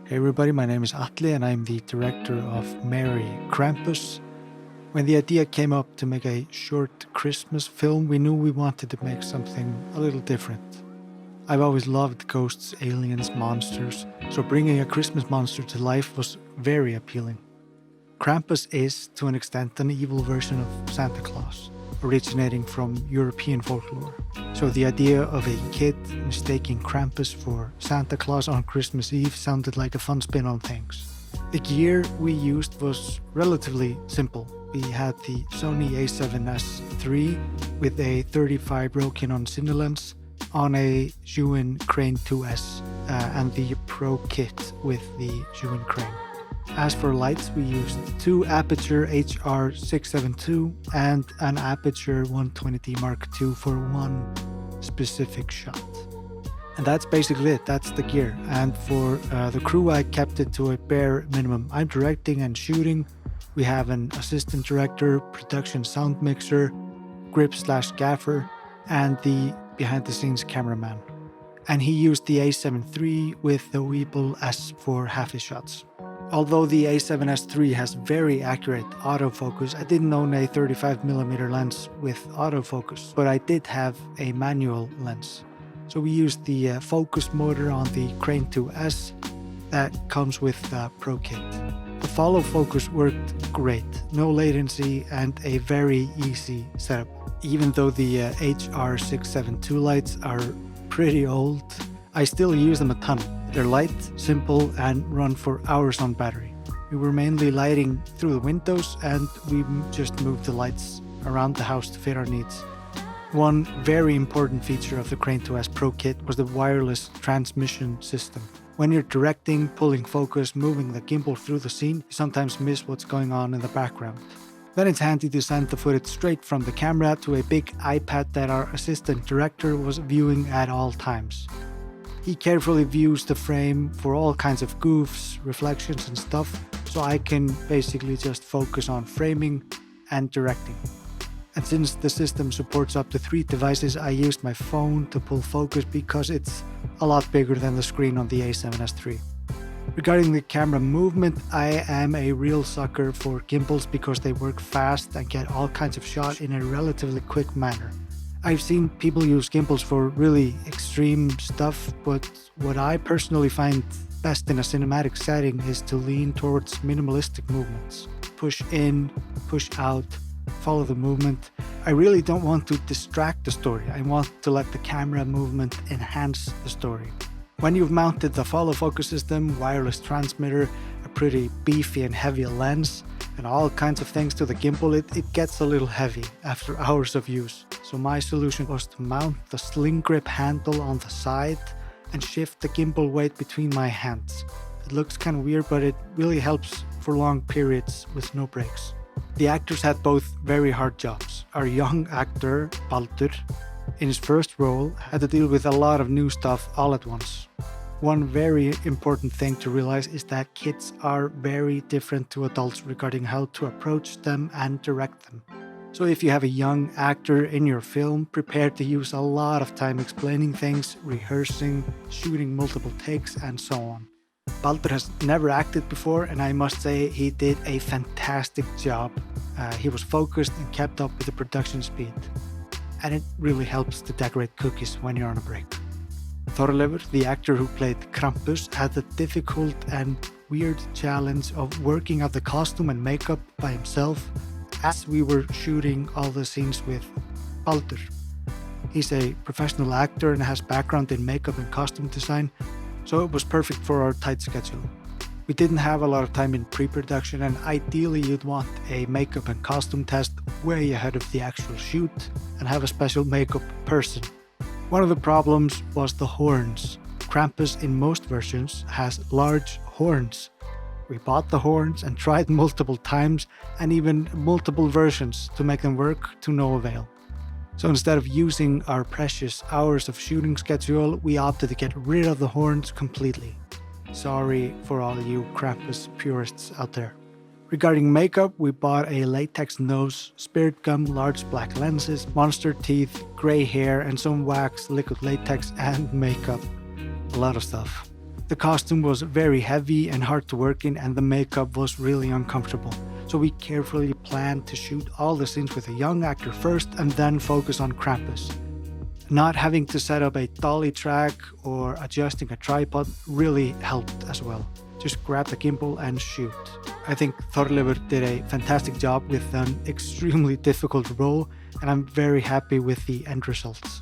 Hey everybody, my name is Atli and I'm the director of Merry Krampus. When the idea came up to make a short Christmas film, we knew we wanted to make something a little different. I've always loved ghosts, aliens, monsters, so bringing a Christmas monster to life was very appealing. Krampus is, to an extent, an evil version of Santa Claus, originating from European folklore. So the idea of a kid mistaking Krampus for Santa Claus on Christmas Eve sounded like a fun spin on things. The gear we used was relatively simple. We had the Sony a7S III with a 35 Rokinon cine lens on a ZHIYUN Crane 2S and the Pro kit with the ZHIYUN Crane. As for lights, we used two Aperture HR672 and an Aperture 120D Mark II for one specific shot. And that's basically it, that's the gear. And for the crew, I kept it to a bare minimum. I'm directing and shooting. We have an assistant director, production sound mixer, grip/gaffer, and the behind-the-scenes cameraman. And he used the A7 III with the Weeble S for half his shots. Although the A7S III has very accurate autofocus, I didn't own a 35mm lens with autofocus, but I did have a manual lens. So we used the focus motor on the Crane 2S that comes with the Pro kit. The follow focus worked great, no latency and a very easy setup. Even though the HR672 lights are pretty old, I still use them a ton. They're light, simple, and run for hours on battery. We were mainly lighting through the windows and we just moved the lights around the house to fit our needs. One very important feature of the Crane 2S Pro kit was the wireless transmission system. When you're directing, pulling focus, moving the gimbal through the scene, you sometimes miss what's going on in the background. Then it's handy to send the footage straight from the camera to a big iPad that our assistant director was viewing at all times. He carefully views the frame for all kinds of goofs, reflections and stuff, so I can basically just focus on framing and directing. And since the system supports up to 3 devices, I used my phone to pull focus because it's a lot bigger than the screen on the A7S III. Regarding the camera movement, I am a real sucker for gimbals because they work fast and get all kinds of shots in a relatively quick manner. I've seen people use gimbals for really extreme stuff, but what I personally find best in a cinematic setting is to lean towards minimalistic movements. Push in, push out, follow the movement. I really don't want to distract the story. I want to let the camera movement enhance the story. When you've mounted the follow focus system, wireless transmitter, a pretty beefy and heavy lens, and all kinds of things to the gimbal, it gets a little heavy after hours of use. So my solution was to mount the sling grip handle on the side and shift the gimbal weight between my hands. It looks kind of weird, but it really helps for long periods with no breaks. The actors had both very hard jobs. Our young actor, Baldur, in his first role, had to deal with a lot of new stuff all at once. One very important thing to realize is that kids are very different to adults regarding how to approach them and direct them. So if you have a young actor in your film, prepare to use a lot of time explaining things, rehearsing, shooting multiple takes, and so on. Baldur has never acted before, and I must say he did a fantastic job. He was focused and kept up with the production speed. And it really helps to decorate cookies when you're on a break. Þorleifur, the actor who played Krampus, had the difficult and weird challenge of working out the costume and makeup by himself as we were shooting all the scenes with Baldur. He's a professional actor and has background in makeup and costume design, so it was perfect for our tight schedule. We didn't have a lot of time in pre-production, and ideally you'd want a makeup and costume test way ahead of the actual shoot and have a special makeup person. One of the problems was the horns. Krampus in most versions has large horns. We bought the horns and tried multiple times and even multiple versions to make them work to no avail. So instead of using our precious hours of shooting schedule, we opted to get rid of the horns completely. Sorry for all you Krampus purists out there. Regarding makeup, we bought a latex nose, spirit gum, large black lenses, monster teeth, gray hair, and some wax, liquid latex, and makeup. A lot of stuff. The costume was very heavy and hard to work in, and the makeup was really uncomfortable. So we carefully planned to shoot all the scenes with a young actor first and then focus on Krampus. Not having to set up a dolly track or adjusting a tripod really helped as well. Just grab the gimbal and shoot. I think Þorleifur did a fantastic job with an extremely difficult role, and I'm very happy with the end results.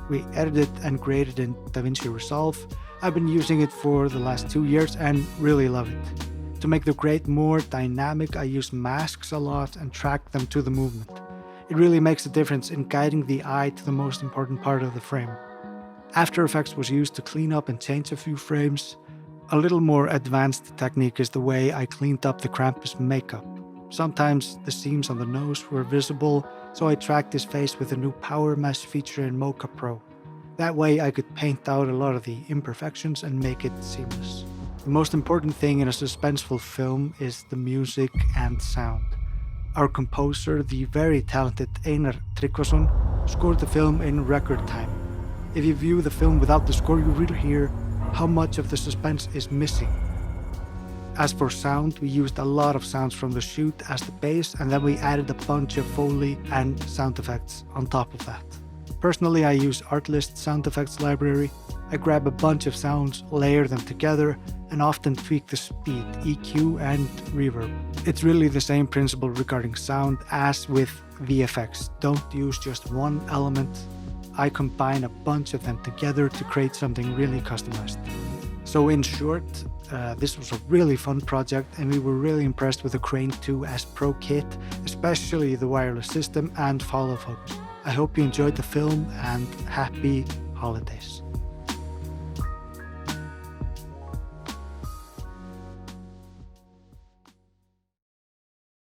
We edited and graded in DaVinci Resolve. I've been using it for the last 2 years and really love it. To make the grade more dynamic, I use masks a lot and track them to the movement. It really makes a difference in guiding the eye to the most important part of the frame. After Effects was used to clean up and change a few frames. A little more advanced technique is the way I cleaned up the Krampus makeup. Sometimes the seams on the nose were visible, so I tracked his face with a new power mesh feature in Mocha Pro. That way I could paint out a lot of the imperfections and make it seamless. The most important thing in a suspenseful film is the music and sound. Our composer, the very talented Einar Tryggvason, scored the film in record time. If you view the film without the score, you really hear how much of the suspense is missing. As for sound, we used a lot of sounds from the shoot as the base, and then we added a bunch of Foley and sound effects on top of that. Personally, I use Artlist sound effects library. I grab a bunch of sounds, layer them together, and often tweak the speed, EQ, and reverb. It's really the same principle regarding sound as with VFX. Don't use just one element. I combine a bunch of them together to create something really customized. So in short, this was a really fun project, and we were really impressed with the Crane 2S Pro kit, especially the wireless system and follow focus. I hope you enjoyed the film, and happy holidays.